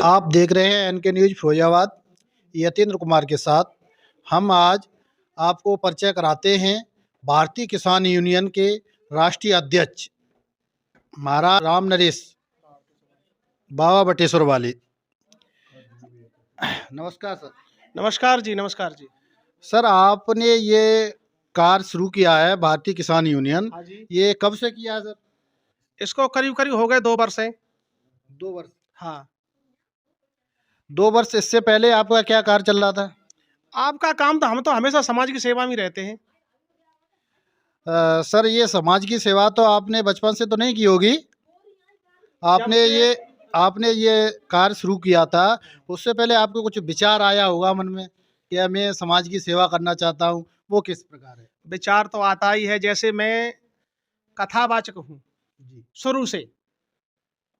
आप देख रहे हैं एनके न्यूज फिरोजाबाद। यतीन्द्र कुमार के साथ हम आज आपको परिचय कराते हैं भारतीय किसान यूनियन के राष्ट्रीय अध्यक्ष महाराज राम नरेश बाबा बटेश्वर वाले। नमस्कार सर। नमस्कार जी, नमस्कार जी। सर, आपने ये कार्य शुरू किया है भारतीय किसान यूनियन, हाँ जी। ये कब से किया है सर? इसको करीब-करीब हो गए 2 वर्ष हैं। 2 वर्ष। हाँ। 2 वर्ष इससे पहले आपका क्या कार्य चल रहा था? आपका काम तो हम तो हमेशा समाज की सेवा में रहते हैं। सर, ये समाज की सेवा तो आपने बचपन से तो नहीं की होगी? आपने ये कार्य शुरू किया था, उससे पहले आपको कुछ विचार आया होगा मन में कि मैं समाज की सेवा करना चाहता हूँ, वो किस प्रकार है? विचार तो आता ही है, जैसे मैं कथावाचक हूँ, जी, शुरू से।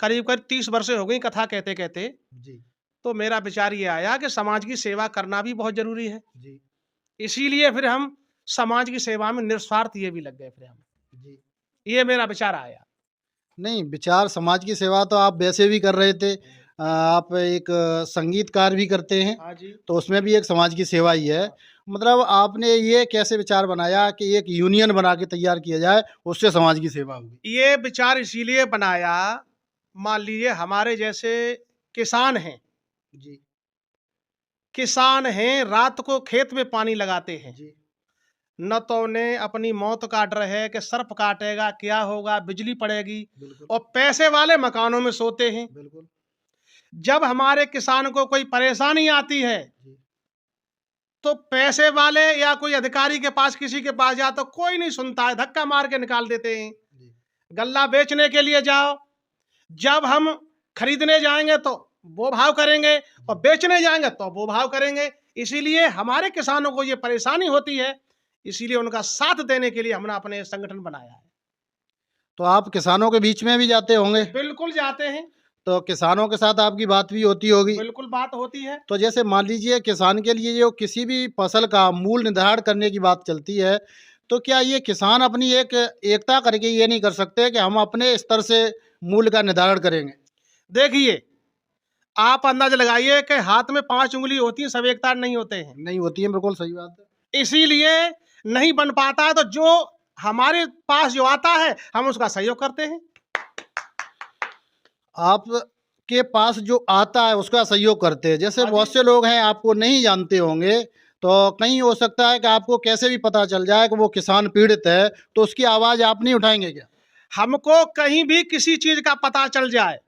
करीब-करीब 30 वर्षें हो गई कथा कहते-कहते। जी, तो मेरा विचार ये आया कि समाज की सेवा करना भी बहुत ज़रूरी है। जी, इसीलिए फिर हम समाज की सेवा में निस्वार्थ ये भी लग गए फिर हम। जी। ये मेरा विचार आया। नहीं, विचार समाज की सेवा तो आप वैसे भी कर रहे थे। आप एक संगीतकार भी करते हैं, हाँ जी। तो उसमें भी एक समाज की सेवा ही है। मतलब आपने ये कैसे विचार बनाया कि एक यूनियन बना के तैयार किया जाए, उससे समाज की सेवा होगी? ये विचार इसीलिए बनाया, मान लीजिए हमारे जैसे किसान हैं। जी, किसान हैं, रात को खेत में पानी लगाते हैं। जी, न तो उन्हें अपनी मौत का डर है कि सर्प काटेगा, क्या होगा, बिजली पड़ेगी, बिल्कुल, और पैसे वाले मकानों में सोते हैं। बिल्कुल। जब हमारे किसान को कोई परेशानी आती है, जी, तो पैसे वाले या कोई अधिकारी के पास, किसी के पास जाओ तो कोई नहीं सुनता है, धक्का मार के निकाल देते हैं। जी, गल्ला बेचने के लिए जाओ, जब हम खरीदने जाएंगे तो वो भाव करेंगे, और बेचने जाएंगे तो वो भाव करेंगे। इसीलिए हमारे किसानों को ये परेशानी होती है, इसीलिए उनका साथ देने के लिए हमने अपने संगठन बनाया है। तो आप किसानों के बीच में भी जाते होंगे, बिल्कुल जाते हैं। तो किसानों के साथ आपकी बात भी होती होगी। बिल्कुल बात होती है। तो जैसे मान लीजिए किसान के लिए जो किसी भी फसल का मूल्य निर्धारण करने की बात चलती है, तो क्या ये किसान अपनी एक एकता करके ये नहीं कर सकते कि हम अपने स्तर से मूल्य का निर्धारण करेंगे? देखिए, आप अंदाजा लगाइए कि हाथ में 5 उंगली होती है, सब एक तार नहीं होते हैं। नहीं होती है, बिल्कुल सही बात है। इसीलिए नहीं बन पाता है, तो जो हमारे पास जो आता है, हम उसका सहयोग करते हैं। आपके पास जो आता है उसका सहयोग करते हैं। जैसे हाँ बहुत जी। से लोग हैं आपको नहीं जानते होंगे, तो कहीं हो सकता है कि आपको कैसे भी पता चल जाए कि वो किसान पीड़ित है, तो उसकी आवाज़ आप नहीं उठाएँगे क्या? हमको कहीं भी किसी चीज़ का पता चल जाए,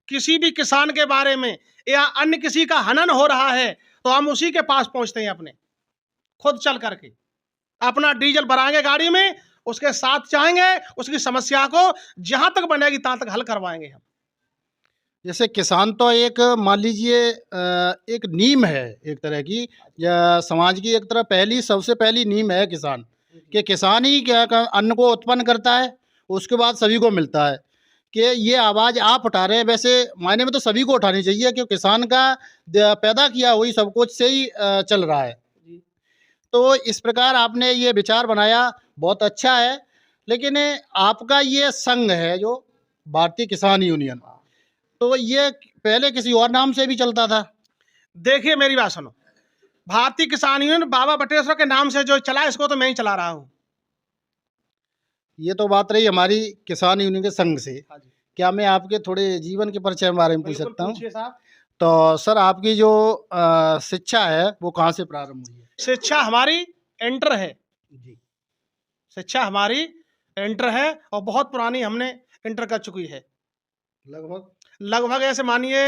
किसी भी किसान के बारे में, या अन्य किसी का हनन हो रहा है, तो हम उसी के पास पहुँचते हैं अपने, खुद चल कर के। अपना डीज़ल भराएँगे गाड़ी में, उसके साथ जाएँगे, उसकी समस्या को जहाँ तक बनेगी तहाँ तक हल करवाएँगे हम। जैसे किसान तो एक मान लीजिए एक नीम है एक तरह की, या समाज की एक तरह पहली सबसे पहली नीम है किसान, कि किसान ही क्या अन्न को उत्पन्न करता है, उसके बाद सभी को मिलता है। कि ये आवाज़ आप उठा रहे हैं, वैसे मायने में तो सभी को उठानी चाहिए, क्योंकि किसान का पैदा किया हुई सब कुछ से ही चल रहा है। जी। तो इस प्रकार आपने ये विचार बनाया, बहुत अच्छा है। लेकिन आपका ये संघ है जो भारतीय किसान यूनियन, तो ये पहले किसी और नाम से भी चलता था? देखिए मेरी बात सुनो, भारतीय किसान यूनियन बाबा बटेश्वर के नाम से जो चला, इसको तो मैं ही चला रहा हूँ। ये तो बात रही हमारी किसान यूनियन के संघ से। हाँ जी। क्या मैं आपके थोड़े जीवन के परिचय के बारे में पूछ बिल्कुल सकता हूँ? पूछिए साहब। तो सर, आपकी जो शिक्षा है वो कहाँ से प्रारंभ हुई है? शिक्षा हमारी इंटर है। जी, शिक्षा हमारी इंटर है, और बहुत पुरानी हमने इंटर कर चुकी है। लगभग लगभग ऐसे मानिए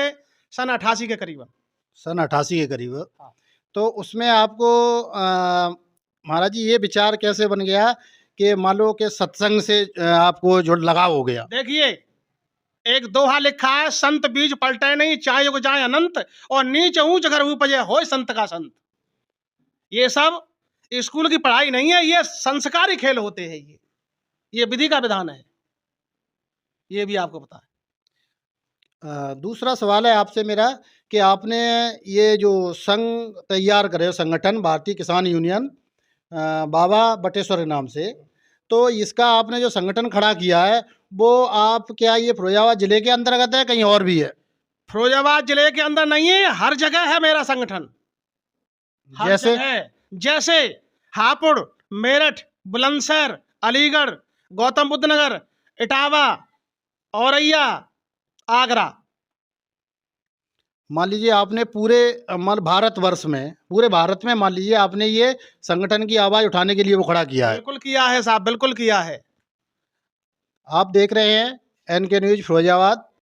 सन 88 के करीबन। सन 88 के करीब। हाँ। तो उसमें आपको महाराज जी ये विचार कैसे बन गया कि मान लो कि सत्संग से आपको जो लगाव हो गया? देखिए, एक दोहा लिखा है, संत बीज पलटे नहीं, चाहे युग जाए अनंत, और नीच ऊंच घर उपजे होय संत का संत। ये सब स्कूल की पढ़ाई नहीं है, ये संस्कारी खेल होते हैं। ये विधि का विधान है, ये भी आपको पता है। दूसरा सवाल है आपसे मेरा कि आपने ये जो संघ तैयार करे, संगठन भारतीय किसान यूनियन बाबा बटेश्वर के नाम से, तो इसका आपने जो संगठन खड़ा किया है, वो आप क्या ये फिरोजाबाद जिले के अंतर्गत है, कहीं और भी है? फिरोजाबाद जिले के अंदर नहीं है, हर जगह है मेरा संगठन, हर जैसे जगह। जैसे हापुड़, मेरठ, बुलंदशहर, अलीगढ़, गौतम बुद्ध नगर, इटावा, औरैया, आगरा। मान लीजिए आपने पूरे भारतवर्ष में, पूरे भारत में मान लीजिए आपने ये संगठन की आवाज़ उठाने के लिए वो खड़ा किया है। बिल्कुल किया है साहब, बिल्कुल किया है। आप देख रहे हैं NK न्यूज़ फिरोजाबाद।